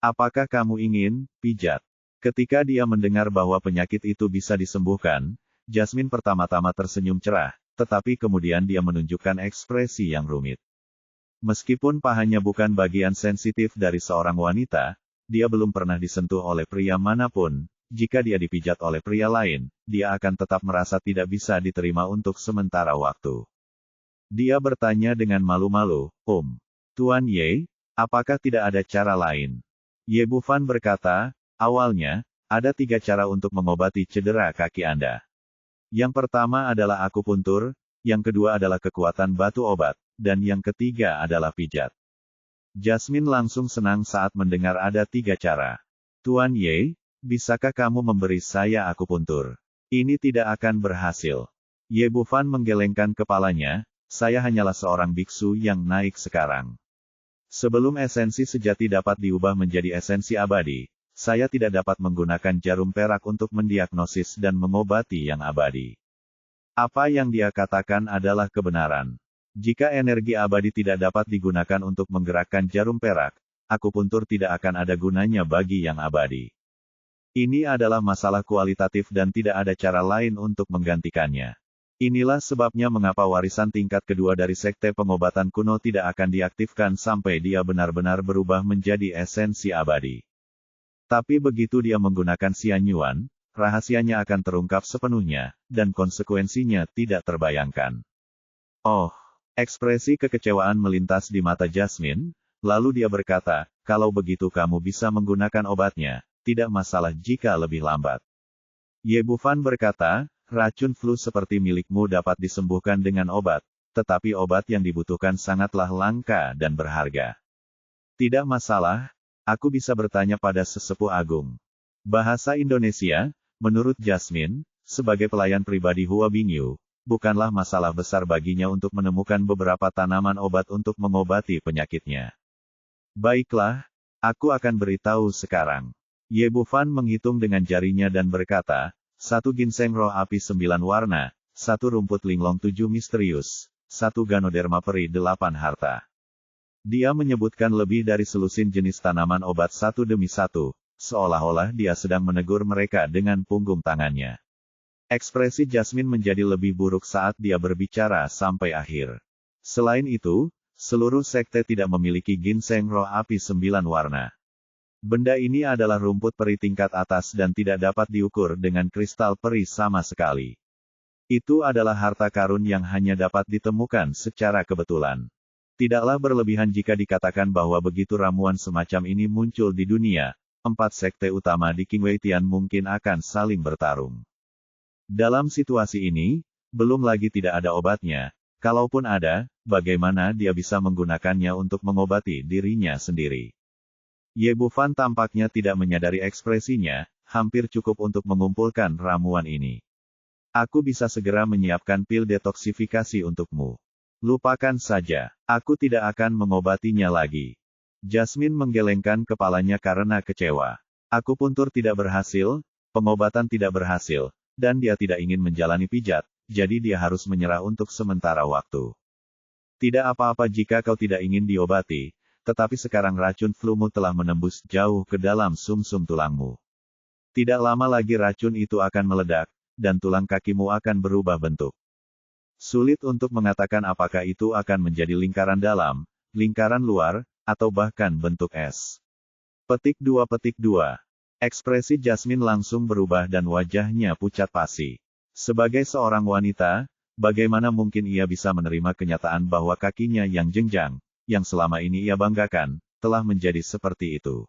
Apakah kamu ingin pijat? Ketika dia mendengar bahwa penyakit itu bisa disembuhkan, Jasmine pertama-tama tersenyum cerah, tetapi kemudian dia menunjukkan ekspresi yang rumit. Meskipun pahanya bukan bagian sensitif dari seorang wanita, dia belum pernah disentuh oleh pria manapun. Jika dia dipijat oleh pria lain, dia akan tetap merasa tidak bisa diterima untuk sementara waktu. Dia bertanya dengan malu-malu, Tuan Ye, apakah tidak ada cara lain? Ye Bufan berkata, awalnya, ada 3 cara untuk mengobati cedera kaki Anda. Yang pertama adalah akupuntur, yang kedua adalah kekuatan batu obat, dan yang ketiga adalah pijat. Jasmine langsung senang saat mendengar ada 3 cara. Tuan Ye, bisakah kamu memberi saya akupuntur? Ini tidak akan berhasil. Ye Bufan menggelengkan kepalanya, saya hanyalah seorang biksu yang naik sekarang. Sebelum esensi sejati dapat diubah menjadi esensi abadi, saya tidak dapat menggunakan jarum perak untuk mendiagnosis dan mengobati yang abadi. Apa yang dia katakan adalah kebenaran. Jika energi abadi tidak dapat digunakan untuk menggerakkan jarum perak, akupuntur tidak akan ada gunanya bagi yang abadi. Ini adalah masalah kualitatif dan tidak ada cara lain untuk menggantikannya. Inilah sebabnya mengapa warisan tingkat kedua dari sekte pengobatan kuno tidak akan diaktifkan sampai dia benar-benar berubah menjadi esensi abadi. Tapi begitu dia menggunakan Xianyuan, rahasianya akan terungkap sepenuhnya, dan konsekuensinya tidak terbayangkan. Ekspresi kekecewaan melintas di mata Jasmine, lalu dia berkata, kalau begitu kamu bisa menggunakan obatnya, tidak masalah jika lebih lambat. Ye Bufan berkata, racun flu seperti milikmu dapat disembuhkan dengan obat, tetapi obat yang dibutuhkan sangatlah langka dan berharga. Tidak masalah, aku bisa bertanya pada sesepuh agung. Bahasa Indonesia, menurut Jasmine, sebagai pelayan pribadi Hua Bingyu, bukanlah masalah besar baginya untuk menemukan beberapa tanaman obat untuk mengobati penyakitnya. Baiklah, aku akan beritahu sekarang. Ye Bufan menghitung dengan jarinya dan berkata, 1 ginseng roh api 9 warna, 1 rumput linglong 7 misterius, 1 ganoderma peri 8 harta. Dia menyebutkan lebih dari selusin jenis tanaman obat satu demi satu, seolah-olah dia sedang menegur mereka dengan punggung tangannya. Ekspresi Jasmine menjadi lebih buruk saat dia berbicara sampai akhir. Selain itu, seluruh sekte tidak memiliki ginseng roh api 9 warna. Benda ini adalah rumput peri tingkat atas dan tidak dapat diukur dengan kristal peri sama sekali. Itu adalah harta karun yang hanya dapat ditemukan secara kebetulan. Tidaklah berlebihan jika dikatakan bahwa begitu ramuan semacam ini muncul di dunia, 4 sekte utama di Qingweitian mungkin akan saling bertarung. Dalam situasi ini, belum lagi tidak ada obatnya. Kalaupun ada, bagaimana dia bisa menggunakannya untuk mengobati dirinya sendiri? Ye Bufan tampaknya tidak menyadari ekspresinya, hampir cukup untuk mengumpulkan ramuan ini. Aku bisa segera menyiapkan pil detoksifikasi untukmu. Lupakan saja, aku tidak akan mengobatinya lagi. Jasmine menggelengkan kepalanya karena kecewa. Akupuntur tidak berhasil, pengobatan tidak berhasil, dan dia tidak ingin menjalani pijat, jadi dia harus menyerah untuk sementara waktu. Tidak apa-apa jika kau tidak ingin diobati, tetapi sekarang racun flumu telah menembus jauh ke dalam sumsum tulangmu. Tidak lama lagi racun itu akan meledak, dan tulang kakimu akan berubah bentuk. Sulit untuk mengatakan apakah itu akan menjadi lingkaran dalam, lingkaran luar, atau bahkan bentuk es. Petik 2. Ekspresi Jasmine langsung berubah dan wajahnya pucat pasi. Sebagai seorang wanita, bagaimana mungkin ia bisa menerima kenyataan bahwa kakinya yang jenjang, yang selama ini ia banggakan, telah menjadi seperti itu.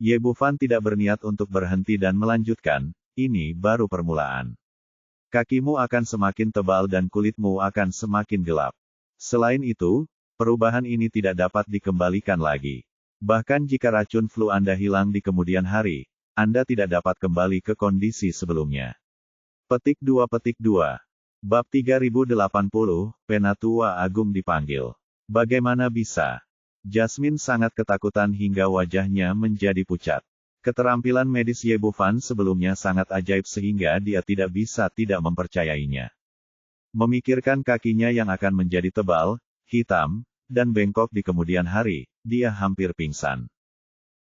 Ye Bufan tidak berniat untuk berhenti dan melanjutkan, ini baru permulaan. Kakimu akan semakin tebal dan kulitmu akan semakin gelap. Selain itu, perubahan ini tidak dapat dikembalikan lagi. Bahkan jika racun flu Anda hilang di kemudian hari, Anda tidak dapat kembali ke kondisi sebelumnya. Petik 2. Bab 3080, Penatua Agung dipanggil. Bagaimana bisa? Jasmine sangat ketakutan hingga wajahnya menjadi pucat. Keterampilan medis Ye Bufan sebelumnya sangat ajaib sehingga dia tidak bisa tidak mempercayainya. Memikirkan kakinya yang akan menjadi tebal, hitam, dan bengkok di kemudian hari, dia hampir pingsan.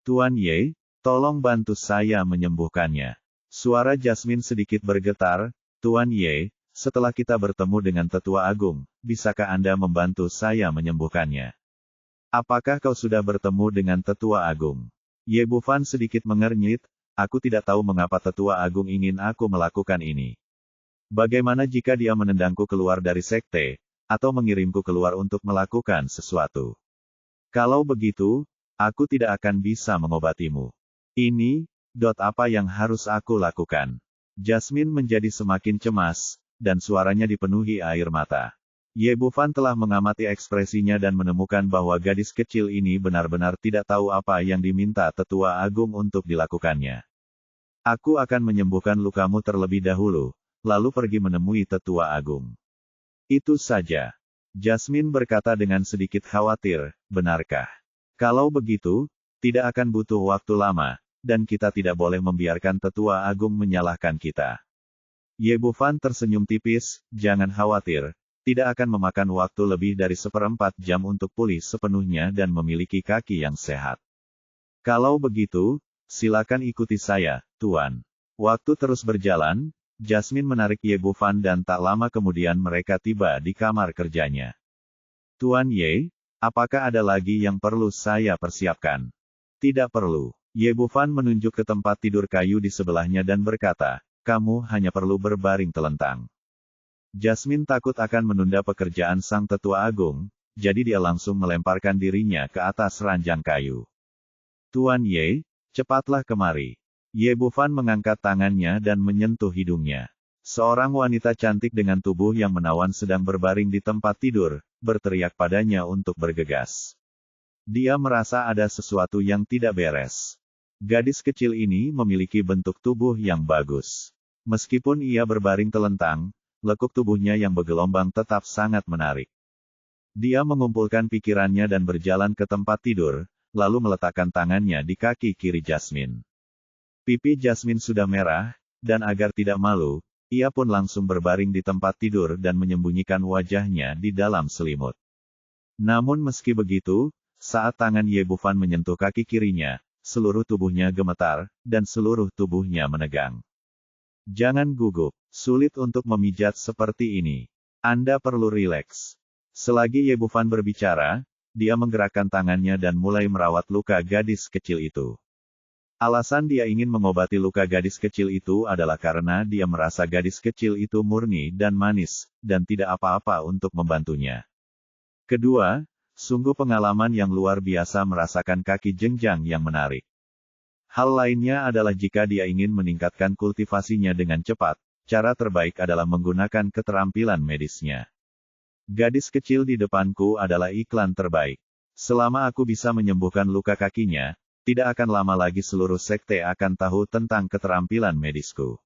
Tuan Ye, tolong bantu saya menyembuhkannya. Suara Jasmine sedikit bergetar. Tuan Ye, setelah kita bertemu dengan Tetua Agung, bisakah Anda membantu saya menyembuhkannya? Apakah kau sudah bertemu dengan Tetua Agung? Ye Bufan sedikit mengernyit, aku tidak tahu mengapa Tetua Agung ingin aku melakukan ini. Bagaimana jika dia menendangku keluar dari sekte, atau mengirimku keluar untuk melakukan sesuatu? Kalau begitu, aku tidak akan bisa mengobatimu. Ini, apa yang harus aku lakukan? Jasmine menjadi semakin cemas, dan suaranya dipenuhi air mata. Ye Bufan telah mengamati ekspresinya dan menemukan bahwa gadis kecil ini benar-benar tidak tahu apa yang diminta Tetua Agung untuk dilakukannya. Aku akan menyembuhkan lukamu terlebih dahulu, lalu pergi menemui Tetua Agung. Itu saja. Jasmine berkata dengan sedikit khawatir, benarkah? Kalau begitu, tidak akan butuh waktu lama, dan kita tidak boleh membiarkan Tetua Agung menyalahkan kita. Ye Bufan tersenyum tipis, jangan khawatir. Tidak akan memakan waktu lebih dari 1/4 jam untuk pulih sepenuhnya dan memiliki kaki yang sehat. Kalau begitu, silakan ikuti saya, Tuan. Waktu terus berjalan, Jasmine menarik Ye Bufan dan tak lama kemudian mereka tiba di kamar kerjanya. Tuan Ye, apakah ada lagi yang perlu saya persiapkan? Tidak perlu. Ye Bufan menunjuk ke tempat tidur kayu di sebelahnya dan berkata, kamu hanya perlu berbaring telentang. Jasmine takut akan menunda pekerjaan sang Tetua Agung, jadi dia langsung melemparkan dirinya ke atas ranjang kayu. Tuan Ye, cepatlah kemari. Ye Bufan mengangkat tangannya dan menyentuh hidungnya. Seorang wanita cantik dengan tubuh yang menawan sedang berbaring di tempat tidur, berteriak padanya untuk bergegas. Dia merasa ada sesuatu yang tidak beres. Gadis kecil ini memiliki bentuk tubuh yang bagus. Meskipun ia berbaring telentang, lekuk tubuhnya yang bergelombang tetap sangat menarik. Dia mengumpulkan pikirannya dan berjalan ke tempat tidur, lalu meletakkan tangannya di kaki kiri Jasmine. Pipi Jasmine sudah merah, dan agar tidak malu, Ia pun langsung berbaring di tempat tidur dan menyembunyikan wajahnya di dalam selimut. Namun meski begitu, saat tangan Ye Bufan menyentuh kaki kirinya, seluruh tubuhnya gemetar, dan seluruh tubuhnya menegang. Jangan gugup, sulit untuk memijat seperti ini. Anda perlu rileks. Selagi Ye Bufan berbicara, dia menggerakkan tangannya dan mulai merawat luka gadis kecil itu. Alasan dia ingin mengobati luka gadis kecil itu adalah karena dia merasa gadis kecil itu murni dan manis, dan tidak apa-apa untuk membantunya. Kedua, sungguh pengalaman yang luar biasa merasakan kaki jenjang yang menarik. Hal lainnya adalah jika dia ingin meningkatkan kultivasinya dengan cepat, cara terbaik adalah menggunakan keterampilan medisnya. Gadis kecil di depanku adalah iklan terbaik. Selama aku bisa menyembuhkan luka kakinya, tidak akan lama lagi seluruh sekte akan tahu tentang keterampilan medisku.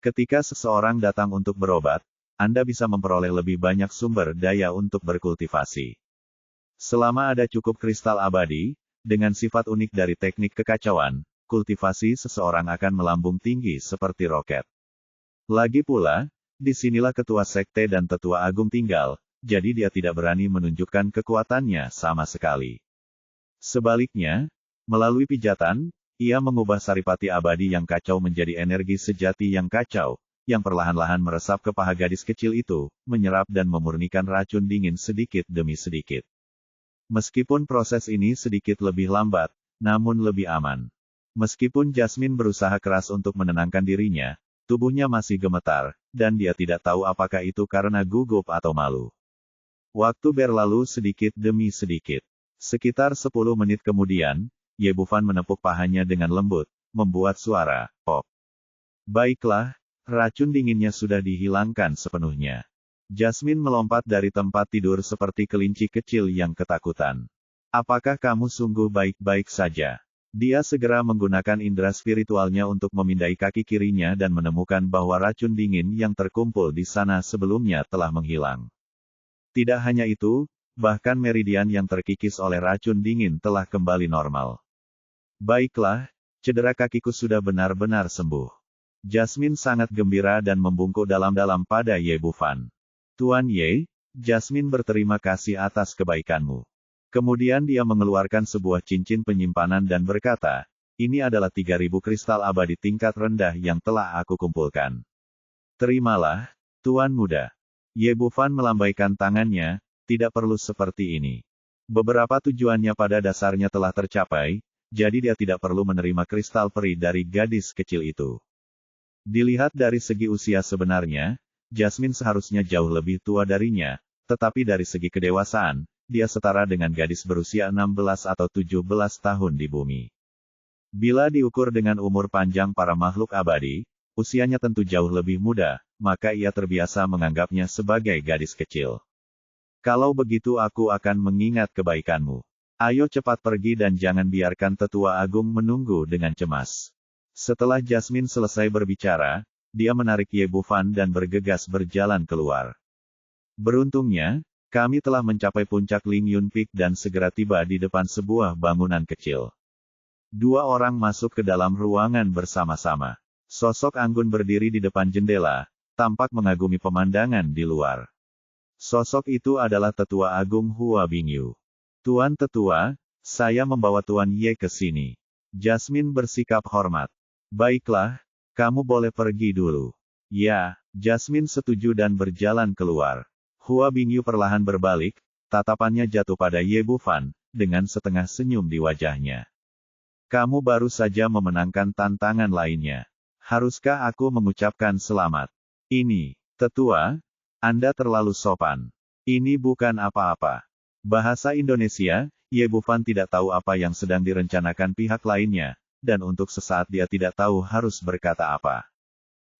Ketika seseorang datang untuk berobat, Anda bisa memperoleh lebih banyak sumber daya untuk berkultivasi. Selama ada cukup kristal abadi, dengan sifat unik dari teknik kekacauan, kultivasi seseorang akan melambung tinggi seperti roket. Lagi pula, disinilah ketua sekte dan tetua agung tinggal, jadi dia tidak berani menunjukkan kekuatannya sama sekali. Sebaliknya, melalui pijatan, ia mengubah saripati abadi yang kacau menjadi energi sejati yang kacau, yang perlahan-lahan meresap ke paha gadis kecil itu, menyerap dan memurnikan racun dingin sedikit demi sedikit. Meskipun proses ini sedikit lebih lambat, namun lebih aman. Meskipun Jasmine berusaha keras untuk menenangkan dirinya, tubuhnya masih gemetar, dan dia tidak tahu apakah itu karena gugup atau malu. Waktu berlalu sedikit demi sedikit. Sekitar 10 menit kemudian, Ye Bufan menepuk pahanya dengan lembut, membuat suara pop. Baiklah, racun dinginnya sudah dihilangkan sepenuhnya. Jasmine melompat dari tempat tidur seperti kelinci kecil yang ketakutan. Apakah kamu sungguh baik-baik saja? Dia segera menggunakan indera spiritualnya untuk memindai kaki kirinya dan menemukan bahwa racun dingin yang terkumpul di sana sebelumnya telah menghilang. Tidak hanya itu, bahkan meridian yang terkikis oleh racun dingin telah kembali normal. Baiklah, cedera kakiku sudah benar-benar sembuh. Jasmine sangat gembira dan membungkuk dalam-dalam pada Ye Bufan. Tuan Ye, Jasmine berterima kasih atas kebaikanmu. Kemudian dia mengeluarkan sebuah cincin penyimpanan dan berkata, ini adalah 3000 kristal abadi tingkat rendah yang telah aku kumpulkan. Terimalah, Tuan Muda. Ye Bufan melambaikan tangannya, tidak perlu seperti ini. Beberapa tujuannya pada dasarnya telah tercapai, jadi dia tidak perlu menerima kristal peri dari gadis kecil itu. Dilihat dari segi usia sebenarnya, Jasmine seharusnya jauh lebih tua darinya, tetapi dari segi kedewasaan, dia setara dengan gadis berusia 16 atau 17 tahun di bumi. Bila diukur dengan umur panjang para makhluk abadi, usianya tentu jauh lebih muda, maka ia terbiasa menganggapnya sebagai gadis kecil. Kalau begitu aku akan mengingat kebaikanmu. Ayo cepat pergi dan jangan biarkan tetua agung menunggu dengan cemas. Setelah Jasmine selesai berbicara, dia menarik Ye Bufan dan bergegas berjalan keluar. Beruntungnya, kami telah mencapai puncak Ling Yun Peak dan segera tiba di depan sebuah bangunan kecil. 2 orang masuk ke dalam ruangan bersama-sama. Sosok anggun berdiri di depan jendela, tampak mengagumi pemandangan di luar. Sosok itu adalah Tetua Agung Hua Bingyu. Tuan Tetua, saya membawa Tuan Ye ke sini. Jasmine bersikap hormat. Baiklah, kamu boleh pergi dulu. Ya, Jasmine setuju dan berjalan keluar. Hua Bingyu perlahan berbalik, tatapannya jatuh pada Ye Bufan, dengan setengah senyum di wajahnya. Kamu baru saja memenangkan tantangan lainnya. Haruskah aku mengucapkan selamat? Ini, Tetua, Anda terlalu sopan. Ini bukan apa-apa. Bahasa Indonesia, Ye Bufan tidak tahu apa yang sedang direncanakan pihak lainnya, dan untuk sesaat dia tidak tahu harus berkata apa.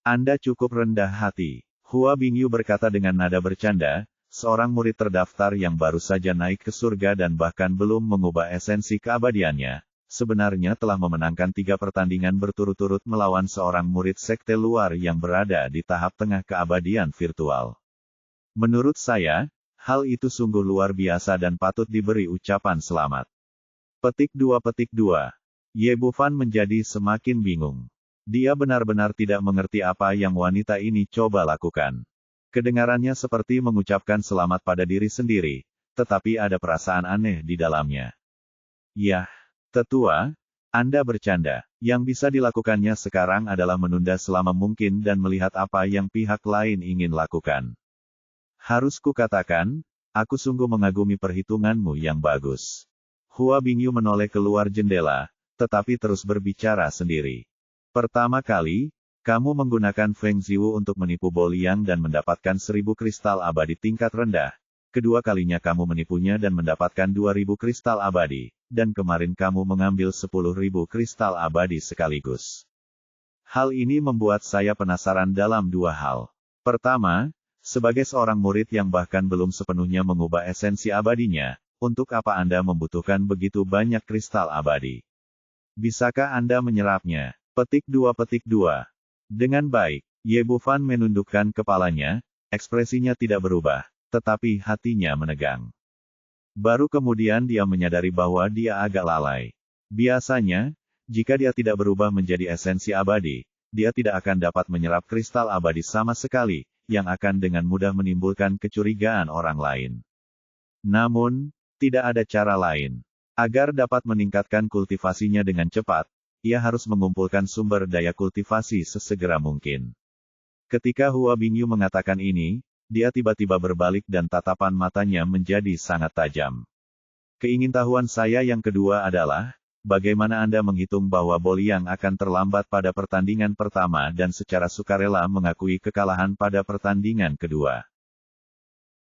Anda cukup rendah hati. Hua Bingyu berkata dengan nada bercanda, seorang murid terdaftar yang baru saja naik ke surga dan bahkan belum mengubah esensi keabadiannya, sebenarnya telah memenangkan 3 pertandingan berturut-turut melawan seorang murid sekte luar yang berada di tahap tengah keabadian virtual. Menurut saya, hal itu sungguh luar biasa dan patut diberi ucapan selamat. Petik 2. Ye Bufan menjadi semakin bingung. Dia benar-benar tidak mengerti apa yang wanita ini coba lakukan. Kedengarannya seperti mengucapkan selamat pada diri sendiri, tetapi ada perasaan aneh di dalamnya. Yah, tetua, Anda bercanda. Yang bisa dilakukannya sekarang adalah menunda selama mungkin dan melihat apa yang pihak lain ingin lakukan. Harus kukatakan, aku sungguh mengagumi perhitunganmu yang bagus. Hua Bingyu menoleh keluar jendela, tetapi terus berbicara sendiri. Pertama kali, kamu menggunakan Feng Ziwu untuk menipu Boliang dan mendapatkan 1000 kristal abadi tingkat rendah. Kedua kalinya kamu menipunya dan mendapatkan 2000 kristal abadi, dan kemarin kamu mengambil 10.000 kristal abadi sekaligus. Hal ini membuat saya penasaran dalam dua hal. Pertama, sebagai seorang murid yang bahkan belum sepenuhnya mengubah esensi abadinya, untuk apa Anda membutuhkan begitu banyak kristal abadi? Bisakah Anda menyerapnya? Petik 2. Dengan baik, Ye Bufan menundukkan kepalanya, ekspresinya tidak berubah, tetapi hatinya menegang. Baru kemudian dia menyadari bahwa dia agak lalai. Biasanya, jika dia tidak berubah menjadi esensi abadi, dia tidak akan dapat menyerap kristal abadi sama sekali, yang akan dengan mudah menimbulkan kecurigaan orang lain. Namun, tidak ada cara lain. Agar dapat meningkatkan kultivasinya dengan cepat, ia harus mengumpulkan sumber daya kultivasi sesegera mungkin. Ketika Hua Bingyu mengatakan ini, dia tiba-tiba berbalik dan tatapan matanya menjadi sangat tajam. Keingintahuan saya yang kedua adalah, bagaimana Anda menghitung bahwa Boliang akan terlambat pada pertandingan pertama dan secara sukarela mengakui kekalahan pada pertandingan kedua?